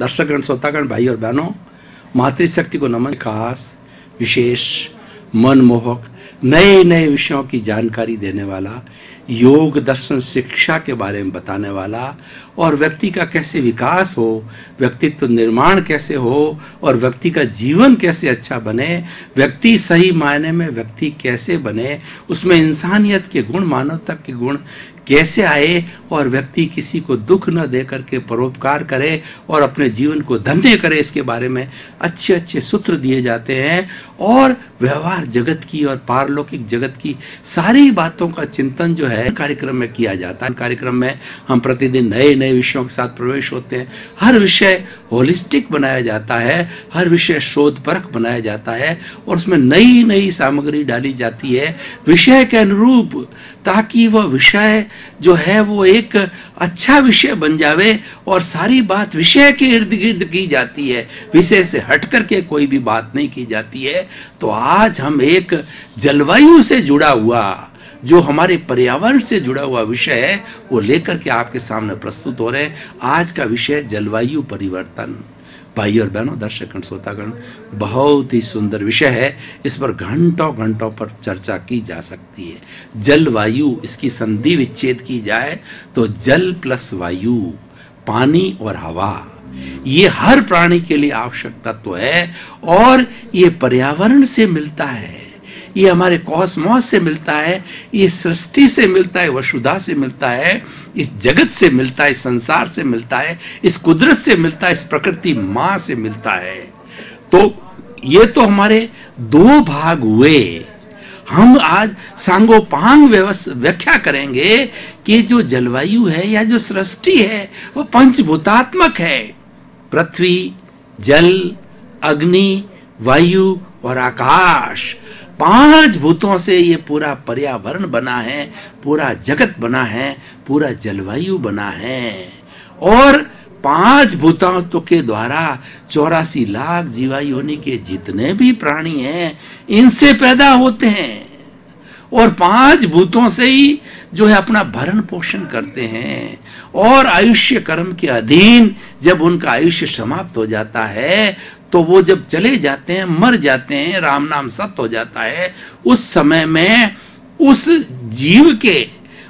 दर्शकगण, श्रोतागण, भाई और बहनों, मातृशक्ति को नमन। खास, विशेष, मनमोहक, नए नए विषयों की जानकारी देने वाला, योग दर्शन शिक्षा के बारे में बताने वाला, और व्यक्ति का कैसे विकास हो, व्यक्तित्व निर्माण कैसे हो और व्यक्ति का जीवन कैसे अच्छा बने, व्यक्ति सही मायने में व्यक्ति कैसे बने, उसमें इंसानियत के गुण, मानवता के गुण कैसे आए और व्यक्ति किसी को दुख न दे करके परोपकार करे और अपने जीवन को धन्य करे, इसके बारे में अच्छे अच्छे सूत्र दिए जाते हैं। और व्यवहार जगत की और पारलौकिक जगत की सारी बातों का चिंतन जो है कार्यक्रम में किया जाता है। कार्यक्रम में हम प्रतिदिन नए नए विषयों के साथ प्रवेश होते हैं। हर विषय होलिस्टिक बनाया जाता है, हर विषय शोधपरक बनाया जाता है और उसमें नई नई सामग्री डाली जाती है विषय के अनुरूप, ताकि वह विषय जो है वो एक अच्छा विषय बन जावे और सारी बात विषय के इर्द गिर्द की जाती है, विषय से हट करके कोई भी बात नहीं की जाती है। तो आज हम एक जलवायु से जुड़ा हुआ, जो हमारे पर्यावरण से जुड़ा हुआ विषय है, वो लेकर के आपके सामने प्रस्तुत हो रहे हैं। आज का विषय जलवायु परिवर्तन। भाई और बहनों, दर्शकगण, श्रोतागण, बहुत ही सुंदर विषय है। इस पर घंटों घंटों पर चर्चा की जा सकती है। जलवायु, इसकी संधि विच्छेद की जाए तो जल प्लस वायु, पानी और हवा, ये हर प्राणी के लिए आवश्यक तत्व है और ये पर्यावरण से मिलता है, ये हमारे कॉस्मॉस से मिलता है, ये सृष्टि से मिलता है, वसुधा से मिलता है, इस जगत से मिलता है, इस संसार से मिलता है, इस कुदरत से मिलता है, इस प्रकृति माँ से मिलता है। तो ये तो हमारे दो भाग हुए। हम आज सांगोपांग व्याख्या करेंगे कि जो जलवायु है या जो सृष्टि है वो पंचभूतात्मक है। पृथ्वी, जल, अग्नि, वायु और आकाश, पांच भूतों से ये पूरा पर्यावरण बना है, पूरा जगत बना है, पूरा जलवायु बना है। और पांच भूतों के द्वारा 84 लाख जीवा योनि के जितने भी प्राणी हैं इनसे पैदा होते हैं और पांच भूतों से ही जो है अपना भरण पोषण करते हैं। और आयुष्य कर्म के अधीन जब उनका आयुष्य समाप्त हो जाता है तो वो जब चले जाते हैं, मर जाते हैं, राम नाम सत्य हो जाता है, उस समय में उस जीव के,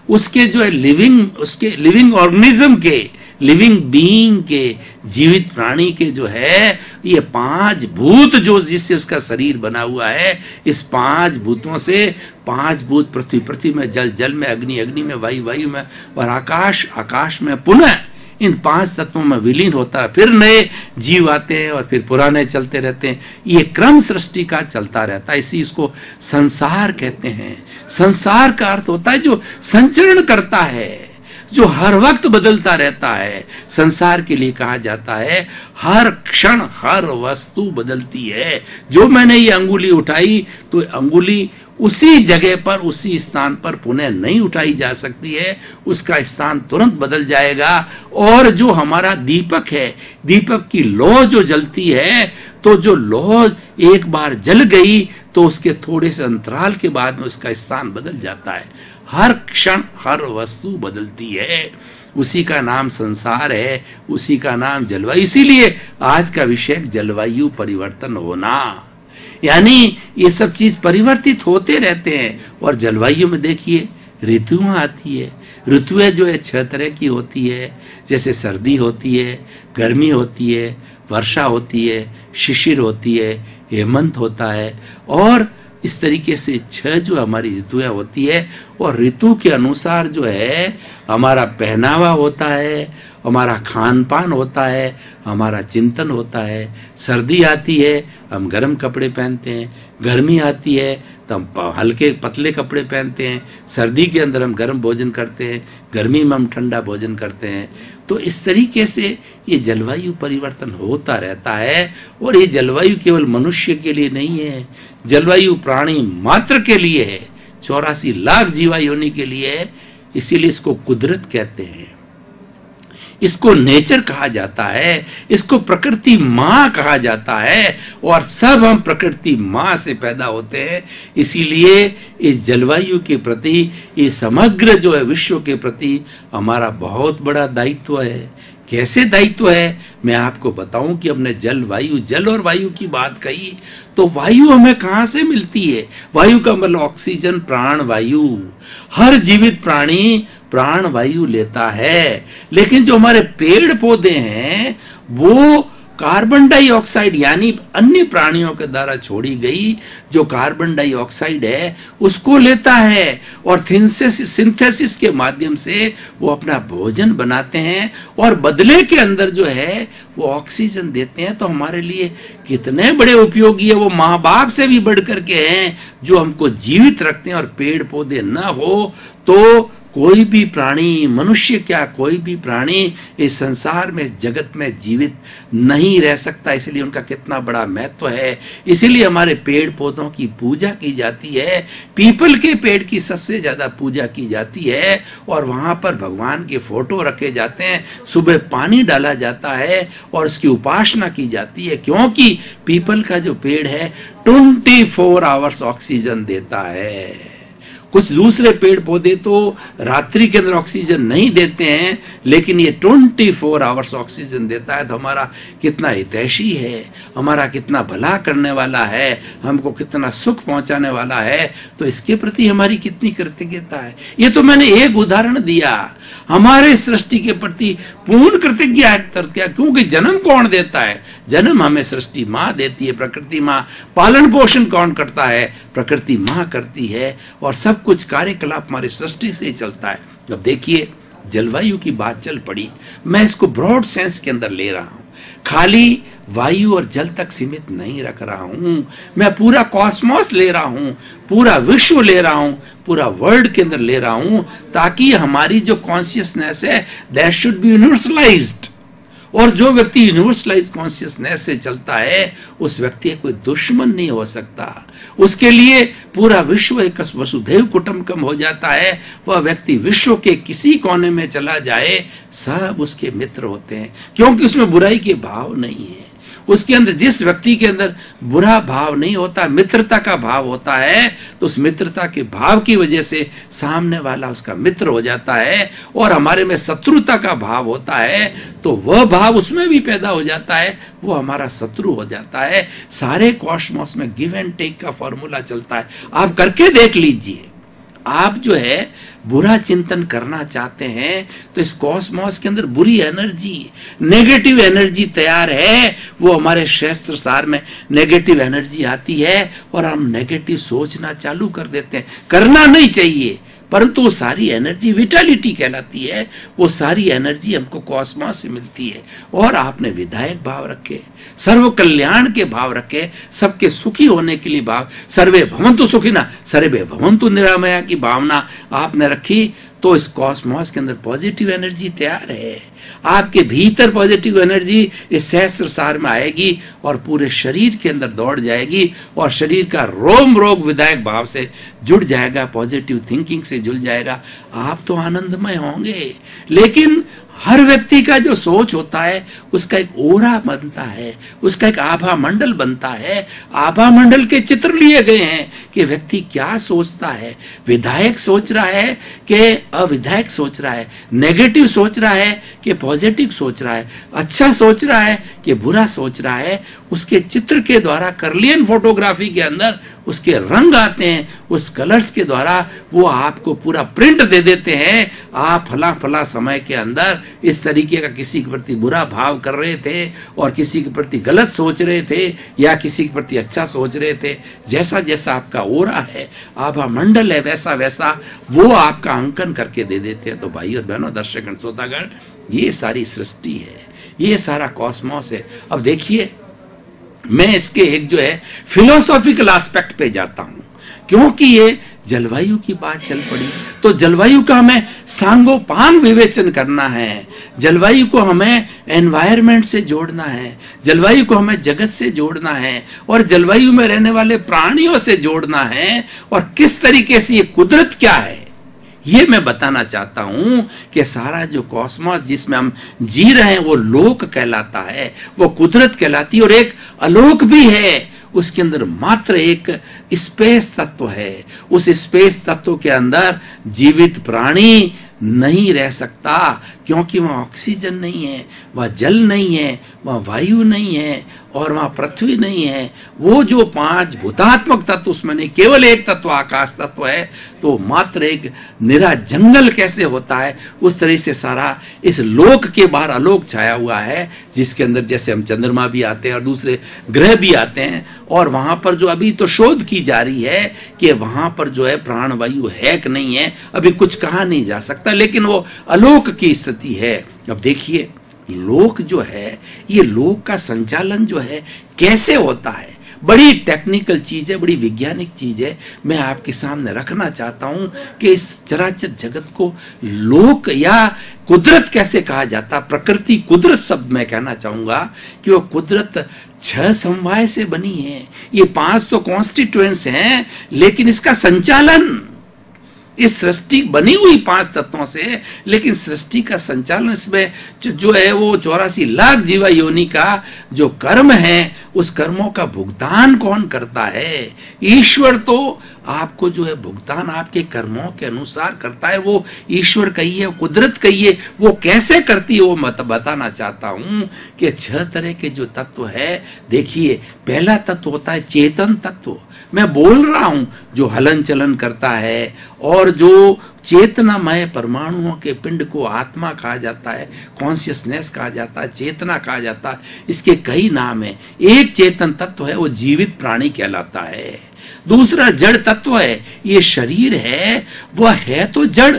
उसके जो है लिविंग ऑर्गेनिज्म के, लिविंग बीइंग के, जीवित प्राणी के जो है ये पांच भूत जो जिससे उसका शरीर बना हुआ है, इस पांच भूतों से, पांच भूत पृथ्वी, पृथ्वी में जल, जल में अग्नि, अग्नि में वायु, वायु में और आकाश, आकाश में पुनः इन पांच तत्वों में विलीन होता है। फिर नए जीव आते हैं और फिर पुराने चलते रहते हैं। ये क्रम सृष्टि का चलता रहता है, इसी इसको संसार कहते हैं। संसार का अर्थ होता है जो संचरण करता है, जो हर वक्त बदलता रहता है। संसार के लिए कहा जाता है हर क्षण हर वस्तु बदलती है। जो मैंने ये अंगुली उठाई तो अंगुली उसी जगह पर, उसी स्थान पर पुनः नहीं उठाई जा सकती है, उसका स्थान तुरंत बदल जाएगा। और जो हमारा दीपक है, दीपक की लौ जो जलती है, तो जो लौ एक बार जल गई तो उसके थोड़े से अंतराल के बाद में उसका स्थान बदल जाता है। हर क्षण हर वस्तु बदलती है, उसी का नाम संसार है, उसी का नाम जलवायु। इसीलिए आज का विषय जलवायु परिवर्तन होना, यानी ये सब चीज परिवर्तित होते रहते हैं। और जलवायु में देखिए ऋतुएं आती है। ऋतुएं जो है 6 तरह की होती है, जैसे सर्दी होती है, गर्मी होती है, वर्षा होती है, शिशिर होती है, हेमंत होता है। और इस तरीके से 6 जो हमारी ऋतुएं होती है और ऋतु के अनुसार जो है हमारा पहनावा होता है, हमारा खान पान होता है, हमारा चिंतन होता है। सर्दी आती है हम गर्म कपड़े पहनते हैं, गर्मी आती है तो हम हल्के पतले कपड़े पहनते हैं, सर्दी के अंदर हम गर्म भोजन करते हैं, गर्मी में हम ठंडा भोजन करते हैं। तो इस तरीके से ये जलवायु परिवर्तन होता रहता है। और ये जलवायु केवल मनुष्य के लिए नहीं है, जलवायु प्राणी मात्र के लिए है, 84 लाख जीवा योनि के लिए है। इसीलिए इसको कुदरत कहते हैं, इसको नेचर कहा जाता है, इसको प्रकृति माँ कहा जाता है। और सब हम प्रकृति माँ से पैदा होते हैं। इसीलिए इस जलवायु के प्रति, ये समग्र जो है विश्व के प्रति हमारा बहुत बड़ा दायित्व है। कैसे दायित्व है मैं आपको बताऊं कि हमने जल और वायु की बात कही, तो वायु हमें कहां से मिलती है? वायु का मतलब ऑक्सीजन, प्राण वायु। हर जीवित प्राणी प्राण वायु लेता है, लेकिन जो हमारे पेड़ पौधे हैं वो कार्बन डाइऑक्साइड यानी अन्य प्राणियों के द्वारा छोड़ी गई जो कार्बन डाइऑक्साइड है उसको लेता है, और सिंथेसिस के माध्यम से वो अपना भोजन बनाते हैं और बदले के अंदर जो है वो ऑक्सीजन देते हैं। तो हमारे लिए कितने बड़े उपयोगी है, वो माँ बाप से भी बढ़ करके हैं जो हमको जीवित रखते हैं। और पेड़ पौधे न हो तो कोई भी प्राणी, मनुष्य क्या कोई भी प्राणी इस संसार में, जगत में जीवित नहीं रह सकता। इसलिए उनका कितना बड़ा महत्व है। इसीलिए हमारे पेड़ पौधों की पूजा की जाती है। पीपल के पेड़ की सबसे ज्यादा पूजा की जाती है और वहां पर भगवान के फोटो रखे जाते हैं, सुबह पानी डाला जाता है और उसकी उपासना की जाती है, क्योंकि पीपल का जो पेड़ है 24 आवर्स ऑक्सीजन देता है। कुछ दूसरे पेड़ पौधे तो रात्रि के अंदर ऑक्सीजन नहीं देते हैं, लेकिन ये 24 आवर्स ऑक्सीजन देता है। तो हमारा कितना हितैषी है, हमारा कितना भला करने वाला है, हमको कितना सुख पहुंचाने वाला है, तो इसके प्रति हमारी कितनी कृतज्ञता है। ये तो मैंने एक उदाहरण दिया। हमारे सृष्टि के प्रति पूर्ण कृतज्ञता है, क्योंकि जन्म कौन देता है? जन्म हमें सृष्टि माँ देती है, प्रकृति माँ। पालन पोषण कौन करता है? प्रकृति माँ करती है। और सब कुछ कार्यकलाप हमारी सृष्टि से ही चलता है। अब देखिए, जलवायु की बात चल पड़ी, मैं इसको ब्रॉड सेंस के अंदर ले रहा हूं, खाली वायु और जल तक सीमित नहीं रख रहा हूं। मैं पूरा कॉस्मोस ले रहा हूं, पूरा विश्व ले रहा हूं, पूरा वर्ल्ड के अंदर ले रहा हूं, ताकि हमारी जो कॉन्शियसनेस है दैट शुड बी यूनिवर्सलाइज्ड। और जो व्यक्ति यूनिवर्सलाइज कॉन्शियसनेस से चलता है उस व्यक्ति कोई दुश्मन नहीं हो सकता। उसके लिए पूरा विश्व एक वसुधैव कुटुंबकम हो जाता है। वह व्यक्ति विश्व के किसी कोने में चला जाए सब उसके मित्र होते हैं, क्योंकि उसमें बुराई के भाव नहीं है। उसके अंदर, जिस व्यक्ति के अंदर बुरा भाव नहीं होता, मित्रता का भाव होता है, तो उस मित्रता के भाव की वजह से सामने वाला उसका मित्र हो जाता है। और हमारे में शत्रुता का भाव होता है तो वह भाव उसमें भी पैदा हो जाता है, वो हमारा शत्रु हो जाता है। सारे कॉस्मोस में गिव एंड टेक का फॉर्मूला चलता है। आप करके देख लीजिए। आप जो है बुरा चिंतन करना चाहते हैं तो इस कॉस्मोस के अंदर बुरी एनर्जी, नेगेटिव एनर्जी तैयार है। वो हमारे शास्त्र सार में नेगेटिव एनर्जी आती है और हम नेगेटिव सोचना चालू कर देते हैं। करना नहीं चाहिए, परंतु वो सारी एनर्जी विटालिटी कहलाती है। वो सारी एनर्जी हमको कॉस्मोस से मिलती है। और आपने विधायक भाव रखे, सर्व कल्याण के भाव रखे, सबके सुखी होने के लिए भाव, सर्वे भवन्तु सुखिनः सर्वे भवन्तु निरामया की भावना आपने रखी, तो इस कॉस्मोस के अंदर पॉजिटिव एनर्जी तैयार है। आपके भीतर पॉजिटिव एनर्जी इस सहस्त्र सार में आएगी और पूरे शरीर के अंदर दौड़ जाएगी और शरीर का रोम रोग विधायक भाव से जुड़ जाएगा, पॉजिटिव थिंकिंग से जुड़ जाएगा। आप तो आनंदमय होंगे। लेकिन हर व्यक्ति का जो सोच होता है उसका एक ओरा बनता है, उसका एक आभा मंडल बनता है। आभा मंडल के चित्र लिए गए हैं कि व्यक्ति क्या सोचता है। विधायक सोच रहा है कि अविधायक सोच रहा है, नेगेटिव सोच रहा है कि पॉजिटिव सोच रहा है, अच्छा सोच रहा है कि बुरा सोच रहा है। उसके चित्र के द्वारा, कर्लियन फोटोग्राफी के अंदर उसके रंग आते हैं, उस कलर्स के द्वारा वो आपको पूरा प्रिंट दे देते हैं। आप फला फला समय के अंदर इस तरीके का किसी के प्रति बुरा भाव कर रहे थे और किसी के प्रति गलत सोच रहे थे या किसी के प्रति अच्छा सोच रहे थे। जैसा जैसा आपका ओरा है, आभा मंडल है, वैसा वैसा वो आपका अंकन करके दे देते हैं। तो भाई और बहनों, दर्शकगण, श्रोतागण, ये सारी सृष्टि है, ये सारा कॉस्मोस है। अब देखिए, मैं इसके एक जो है फिलोसॉफिकल एस्पेक्ट पे जाता हूं, क्योंकि ये जलवायु की बात चल पड़ी। तो जलवायु का हमें सांगोपांग विवेचन करना है, जलवायु को हमें एनवायरनमेंट से जोड़ना है, जलवायु को हमें जगत से जोड़ना है और जलवायु में रहने वाले प्राणियों से जोड़ना है। और किस तरीके से ये कुदरत क्या है ये मैं बताना चाहता हूं कि सारा जो कॉस्मोस जिसमें हम जी रहे हैं वो लोक कहलाता है, वो कुदरत कहलाती है। और एक अलोक भी है, उसके अंदर मात्र एक स्पेस तत्व है। उस स्पेस तत्व के अंदर जीवित प्राणी नहीं रह सकता, क्योंकि वहां ऑक्सीजन नहीं है, वहां जल नहीं है, वहां वायु नहीं है और वहां पृथ्वी नहीं है। वो जो 5 भूतात्मक तत्व, उसमें नहीं, केवल एक तत्व आकाश तत्व है, तो मात्र एक निरा जंगल कैसे होता है, उस तरह से सारा इस लोक के बाहर आलोक छाया हुआ है, जिसके अंदर जैसे हम चंद्रमा भी आते हैं और दूसरे ग्रह भी आते हैं। और वहां पर जो अभी तो शोध की जा रही है कि वहां पर जो है प्राणवायु है कि नहीं है, अभी कुछ कहा नहीं जा सकता, लेकिन वो आलोक की स्थिति है। अब देखिए, लोक जो है, ये लोक का संचालन जो है कैसे होता है, बड़ी टेक्निकल चीज है, बड़ी वैज्ञानिक चीज है। मैं आपके सामने रखना चाहता हूं कि इस चराचर जगत को लोक या कुदरत कैसे कहा जाता। प्रकृति कुदरत शब्द मैं कहना चाहूंगा कि वो कुदरत 6 समवाय से बनी है। ये 5 तो कॉन्स्टिट्यूएंट्स हैं, लेकिन इसका संचालन, इस सृष्टि बनी हुई 5 तत्वों से, लेकिन सृष्टि का संचालन इसमें जो है वो 84 लाख जीवा योनि का जो कर्म है, उस कर्मों का भुगतान कौन करता है? ईश्वर तो आपको जो है भुगतान आपके कर्मों के अनुसार करता है। वो ईश्वर कहिए, कुदरत कहिए, वो कैसे करती है वो मैं बताना चाहता हूं कि 6 तरह के जो तत्व है। देखिए, पहला तत्व होता है चेतन तत्व। मैं बोल रहा हूं, जो हलन चलन करता है और जो चेतनामय परमाणुओं के पिंड को आत्मा कहा जाता है, कॉन्शियसनेस कहा जाता है, चेतना कहा जाता है। इसके कई नाम है। एक चेतन तत्व है, वो जीवित प्राणी कहलाता है। दूसरा जड़ तत्व है, ये शरीर है, वह है तो जड़,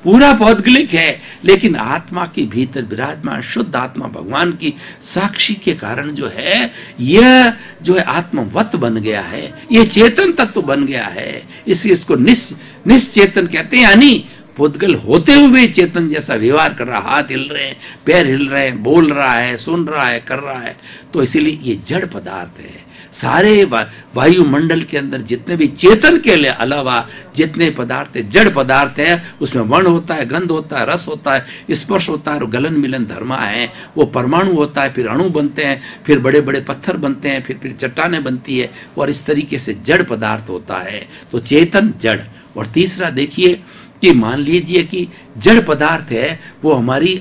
पूरा पौद्गलिक है, लेकिन आत्मा के भीतर विराजमान शुद्ध आत्मा भगवान की साक्षी के कारण जो है, यह जो है आत्मवत बन गया है, ये चेतन तत्व बन गया है। इसको निश्चेतन कहते हैं, यानी पुद्गल होते हुए चेतन जैसा व्यवहार कर रहा, हाथ हिल रहे हैं, पैर हिल रहे हैं, बोल रहा है, सुन रहा है, कर रहा है, तो इसीलिए ये जड़ पदार्थ है। सारे वायुमंडल के अंदर जितने भी चेतन के अलावा जितने पदार्थ है, जड़ पदार्थ है, उसमें वर्ण होता है, गंध होता है, रस होता है, स्पर्श होता है और गलन मिलन धर्मा है। वो परमाणु होता है, फिर अणु बनते हैं, फिर बड़े बड़े पत्थर बनते हैं, फिर चट्टानें बनती है, और इस तरीके से जड़ पदार्थ होता है। तो चेतन जड़। और तीसरा देखिए कि मान लीजिए कि जड़ पदार्थ है, वो हमारी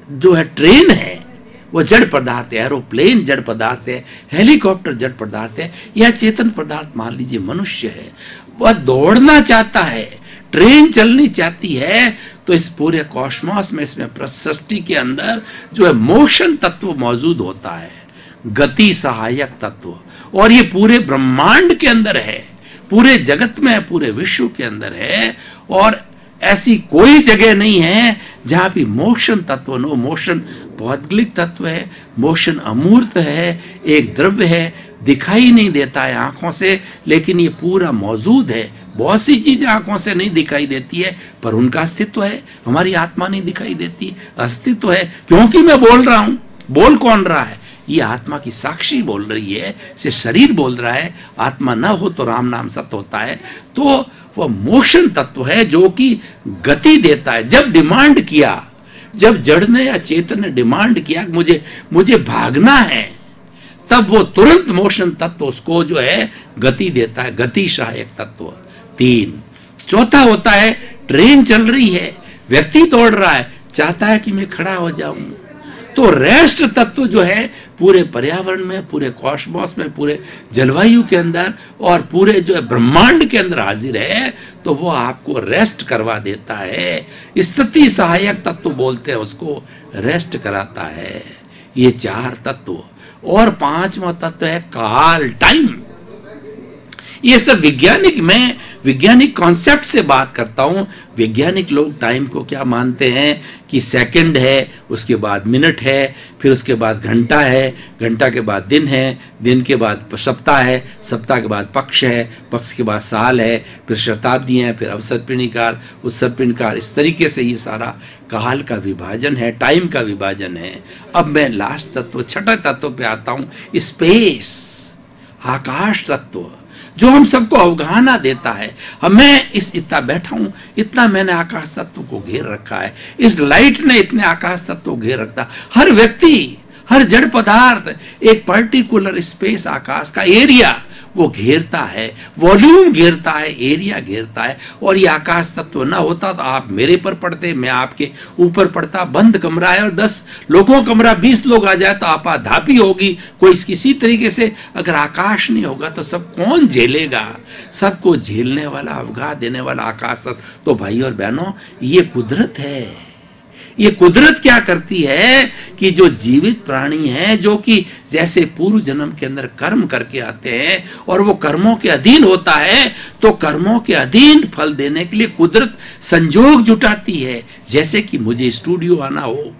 जो है ट्रेन है, वो जड़ पदार्थ है, एरोप्लेन जड़ पदार्थ है, हेलीकॉप्टर जड़ पदार्थ है, या चेतन पदार्थ मान लीजिए मनुष्य है। वह दौड़ना चाहता है, ट्रेन चलनी चाहती है, तो इस पूरे कॉस्मोस में, इसमें सृष्टि के अंदर जो है मोशन तत्व मौजूद होता है, गति सहायक तत्व, और ये पूरे ब्रह्मांड के अंदर है, पूरे जगत में है, पूरे विश्व के अंदर है। और ऐसी कोई जगह नहीं है जहां भी मोशन तत्व नो। मोशन भौगोलिक तत्व है, मोशन अमूर्त है, एक द्रव्य है, दिखाई नहीं देता है आंखों से, लेकिन ये पूरा मौजूद है। बहुत सी चीजें आंखों से नहीं दिखाई देती है, पर उनका अस्तित्व है। हमारी आत्मा नहीं दिखाई देती, अस्तित्व है, क्योंकि मैं बोल रहा हूं। बोल कौन रहा है? ये आत्मा की साक्षी बोल रही है, से शरीर बोल रहा है। आत्मा न हो तो राम नाम सत्य होता है। तो वह मोशन तत्व है जो कि गति देता है। जब डिमांड किया, जब जड़ ने या चेतन ने डिमांड किया कि मुझे भागना है, तब वो तुरंत मोशन तत्व उसको जो है गति देता है, गति सहायक तत्व। 3। चौथा होता है ट्रेन चल रही है, व्यक्ति दौड़ रहा है, चाहता है कि मैं खड़ा हो जाऊं, तो रेस्ट तत्व जो है पूरे पर्यावरण में, पूरे कॉस्मोस में, पूरे जलवायु के अंदर और पूरे जो है ब्रह्मांड के अंदर हाजिर है, तो वो आपको रेस्ट करवा देता है। स्थिति सहायक तत्व बोलते हैं उसको, रेस्ट कराता है। ये 4 तत्व। और 5वां तत्व है काल, टाइम। ये सब वैज्ञानिक कॉन्सेप्ट से बात करता हूं। वैज्ञानिक लोग टाइम को क्या मानते हैं कि सेकंड है, उसके बाद मिनट है, फिर उसके बाद घंटा है, घंटा के बाद दिन है, दिन के बाद सप्ताह है, सप्ताह के बाद पक्ष है, पक्ष के बाद साल है, फिर शताब्दी है, फिर अवसर्पिणी काल, उत्सर्पिणी काल। इस तरीके से ये सारा काल का विभाजन है, टाइम का विभाजन है। अब मैं लास्ट तत्व, छठा तत्व पे आता हूं, स्पेस, आकाश तत्व, जो हम सबको अवगाहना देता है। अब मैं इतना बैठा हूं, इतना मैंने आकाश तत्व को घेर रखा है, इस लाइट ने इतने आकाश तत्व को घेर रखा। हर व्यक्ति, हर जड़ पदार्थ एक पर्टिकुलर स्पेस, आकाश का एरिया, वो घेरता है, वॉल्यूम घेरता है, एरिया घेरता है। और ये आकाश तत्व ना होता तो आप मेरे पर पड़ते, मैं आपके ऊपर पड़ता। बंद कमरा है और 10 लोगों का कमरा, 20 लोग आ जाए तो आपाधापी होगी। कोई किसी तरीके से अगर आकाश नहीं होगा तो सब कौन झेलेगा? सबको झेलने वाला, अवगा देने वाला आकाश तत्व। तो भाई और बहनों, ये कुदरत है। ये कुदरत क्या करती है कि जो जीवित प्राणी हैं, जो कि जैसे पूर्व जन्म के अंदर कर्म करके आते हैं और वो कर्मों के अधीन होता है, तो कर्मों के अधीन फल देने के लिए कुदरत संजोग जुटाती है। जैसे कि मुझे स्टूडियो आना हो,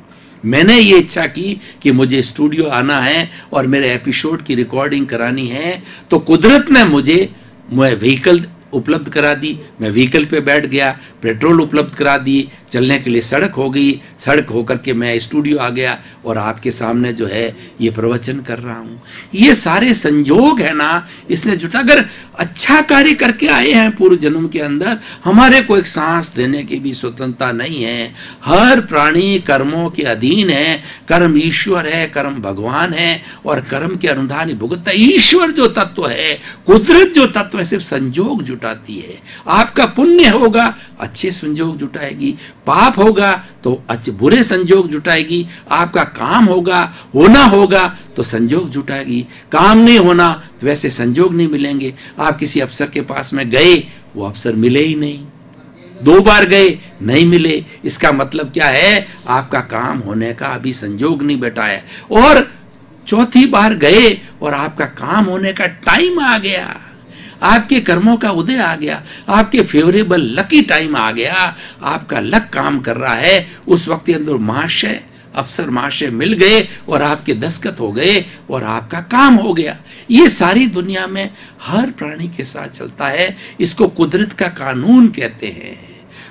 मैंने ये इच्छा की कि मुझे स्टूडियो आना है और मेरे एपिसोड की रिकॉर्डिंग करानी है, तो कुदरत ने मुझे व्हीकल उपलब्ध करा दी। मैं व्हीकल पे बैठ गया, पेट्रोल उपलब्ध करा दी, चलने के लिए सड़क हो गई, सड़क होकर के मैं स्टूडियो आ गया और आपके सामने जो है ये प्रवचन कर रहा हूं। ये सारे संयोग है ना, इसने जुटा। अगर अच्छा कार्य करके आए हैं पूर्व जन्म के अंदर, हमारे को एक सांस लेने की भी स्वतंत्रता नहीं है। हर प्राणी कर्मों के अधीन है। कर्म ईश्वर है, कर्म भगवान है और कर्म के अनुधान ही भुगतता। ईश्वर जो तत्व है, कुदरत जो तत्व है, सिर्फ संयोग जुटाती है। आपका पुण्य होगा, अच्छे संयोग जुटाएगी। पाप होगा तो अच्छे बुरे संयोग जुटाएगी। आपका काम होगा, होना होगा तो संयोग जुटाएगी। काम नहीं होना तो वैसे संयोग नहीं मिलेंगे। आप किसी अफसर के पास में गए, वो अफसर मिले ही नहीं। 2 बार गए, नहीं मिले। इसका मतलब क्या है? आपका काम होने का अभी संयोग नहीं बैठा है। और चौथी बार गए और आपका काम होने का टाइम आ गया, आपके कर्मों का उदय आ गया, आपके फेवरेबल लकी टाइम आ गया, आपका लक काम कर रहा है। उस वक्त के अंदर महाशय, अफसर महाशय मिल गए और आपके दस्तखत हो गए और आपका काम हो गया। ये सारी दुनिया में हर प्राणी के साथ चलता है। इसको कुदरत का कानून कहते हैं।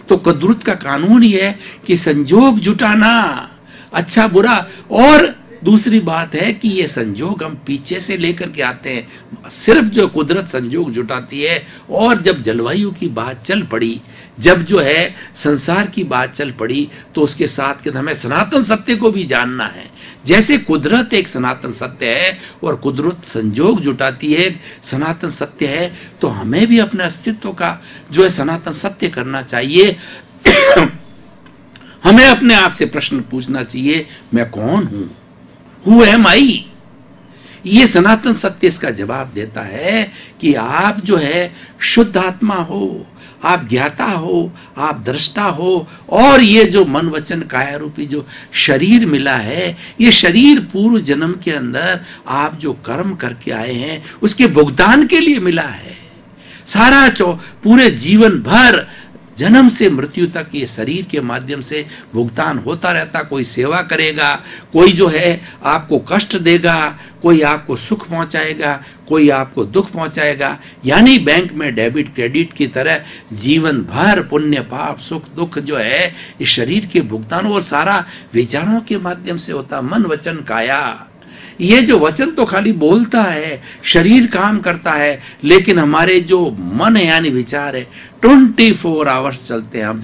तो कुदरत का कानून ये है कि संजोग जुटाना, अच्छा बुरा। और दूसरी बात है कि ये संजोग हम पीछे से लेकर के आते हैं। सिर्फ जो कुदरत संजोग जुटाती है। और जब जलवायु की बात चल पड़ी, जब जो है संसार की बात चल पड़ी, तो उसके साथ के हमें सनातन सत्य को भी जानना है। जैसे कुदरत एक सनातन सत्य है और कुदरत संजोग जुटाती है, सनातन सत्य है, तो हमें भी अपने अस्तित्व का जो है सनातन सत्य करना चाहिए। हमें अपने आप से प्रश्न पूछना चाहिए, मैं कौन हूं? Who am I? ये सनातन सत्य इसका जवाब देता है कि आप जो है शुद्ध आत्मा हो, आप ज्ञाता हो, आप दृष्टा हो। और ये जो मन वचन काया रूपी जो शरीर मिला है, ये शरीर पूर्व जन्म के अंदर आप जो कर्म करके आए हैं उसके भुगतान के लिए मिला है। सारा पूरे जीवन भर, जन्म से मृत्यु तक ये शरीर के माध्यम से भुगतान होता रहता। कोई सेवा करेगा, कोई जो है आपको कष्ट देगा, कोई आपको सुख पहुंचाएगा, कोई आपको दुख पहुंचाएगा। यानी बैंक में डेबिट क्रेडिट की तरह जीवन भर पुण्य पाप सुख दुख जो है इस शरीर के भुगतान, वो सारा विचारों के माध्यम से होता। मन वचन काया, ये जो वचन तो खाली बोलता है, शरीर काम करता है, लेकिन हमारे जो मन है यानी विचार है 24 आवर्स चलते हैं। हम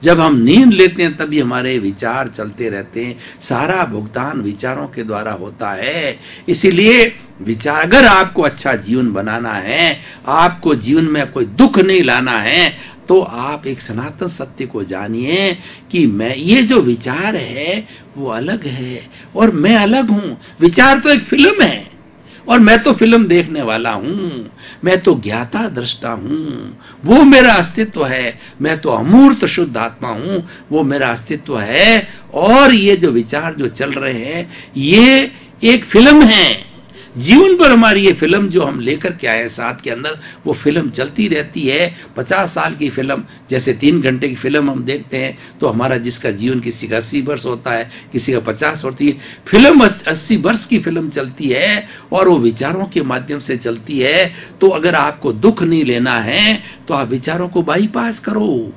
जब हम नींद लेते हैं तभी हमारे विचार चलते रहते हैं। सारा भुगतान विचारों के द्वारा होता है। इसीलिए विचार, अगर आपको अच्छा जीवन बनाना है, आपको जीवन में कोई दुख नहीं लाना है, तो आप एक सनातन सत्य को जानिए कि मैं, ये जो विचार है वो अलग है और मैं अलग हूं। विचार तो एक फिल्म है और मैं तो फिल्म देखने वाला हूं। मैं तो ज्ञाता दृष्टा हूं, वो मेरा अस्तित्व है। मैं तो अमूर्त शुद्ध आत्मा हूं, वो मेरा अस्तित्व है। और ये जो विचार जो चल रहे हैं ये एक फिल्म है। जीवन पर हमारी ये फिल्म जो हम लेकर के आए साथ के अंदर, वो फिल्म चलती रहती है। 50 साल की फिल्म, जैसे 3 घंटे की फिल्म हम देखते हैं, तो हमारा जिसका जीवन किसी का 80 वर्ष होता है, किसी का 50 होती है। फिल्म 80 वर्ष की फिल्म चलती है और वो विचारों के माध्यम से चलती है। तो अगर आपको दुख नहीं लेना है तो आप विचारों को बाईपास करो।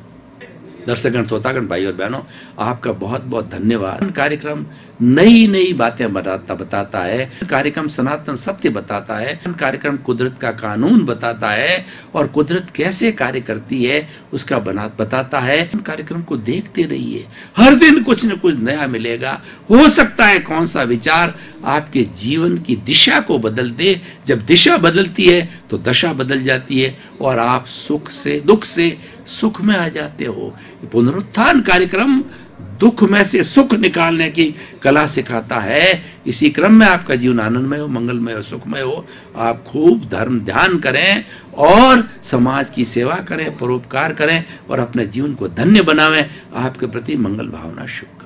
दर्शकगण, श्रोतागण, भाई और बहनों, आपका बहुत बहुत धन्यवाद। कार्यक्रम नई नई बातें बताता है। कार्यक्रम सनातन सत्य बताता है। कार्यक्रम कुदरत का कानून बताता है और कुदरत कैसे कार्य करती है उसका बताता है। कार्यक्रम को देखते रहिए, हर दिन कुछ न कुछ नया मिलेगा। हो सकता है कौन सा विचार आपके जीवन की दिशा को बदल दे। जब दिशा बदलती है तो दशा बदल जाती है और आप सुख से दुख से सुख में आ जाते हो। पुनरुत्थान कार्यक्रम दुख में से सुख निकालने की कला सिखाता है। इसी क्रम में आपका जीवन आनंदमय हो, मंगलमय हो, सुखमय हो। आप खूब धर्म ध्यान करें और समाज की सेवा करें, परोपकार करें और अपने जीवन को धन्य बनावें। आपके प्रति मंगल भावना शुभ।